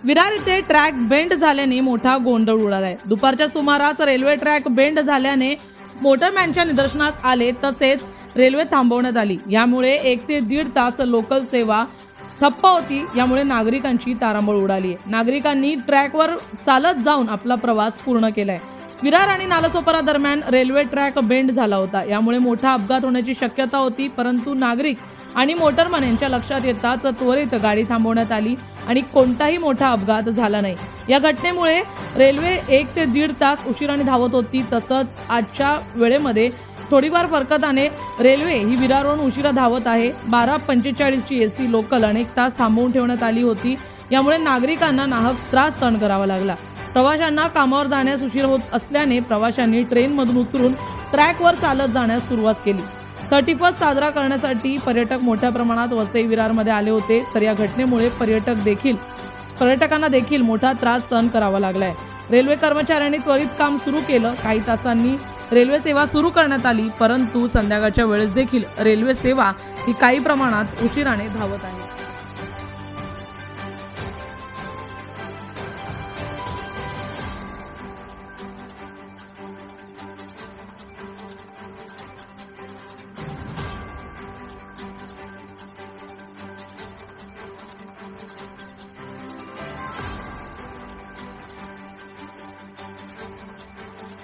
विरार येथे track bend झाल्याने मोठा गोंधळ उडालाय। दुपारच्या सुमारास रेल्वे ट्रॅक बेंड झाल्याने मोटरमॅनच्या निदर्शनास आले, तसेच रेल्वे थांबवण्यात आली। यामुळे 1 ते 1.5 तास लोकल सेवा ठप्प होती। यामुळे नागरिकांची तारांबळ उडाली आहे। नागरिकांनी ट्रॅकवर चालत जाऊन आपला प्रवास पूर्ण केलाय। विरार आणि नालासोपारा दरम्यान रेल्वे ट्रॅक बेंड झाला होता। यामुळे मोठा अपघात होण्याची शक्यता होती, परंतु नागरिक आणि मोटरमॅन यांच्या लक्षात येताच त्वरित गाडी थांबवण्यात आली आणि कोणताही मोठा अपघात झाला नाही। या घटनेमुळे रेल्वे 1 ते 1.5 तास उशिराने धावत होती। तसंच आजच्या वेळेमध्ये थोडीफार फरकताने रेल्वे ही विरारवरून उशिरा धावत आहे। 12:45 ची एसी लोकल अनेक तास थांबवून ठेवण्यात आली होती। यामुळे नागरिकांना नाहक त्रास सहन करावा लागला। प्रवाशांना कामावर जाण्यास उशीर होत असल्याने प्रवाशांनी ट्रेनमधून उतरून ट्रॅकवर चालत जाण्यास सुरुवात केली। 31st साजरा करण्यासाठी पर्यटक मोठ्या प्रमाणात वसई विरारमध्ये आले होते, तर या घटनेमुळे पर्यटकांना देखील मोठा त्रास सहन करावा लागलाय। रेल्वे कर्मचाऱ्यांनी त्वरित काम सुरू केलं। काही तासांनी रेल्वे सेवा सुरू करण्यात आली, परंतु संध्याकाळच्या वेळेस देखील रेल्वे सेवा ही काही प्रमाणात उशिराने धावत आहे।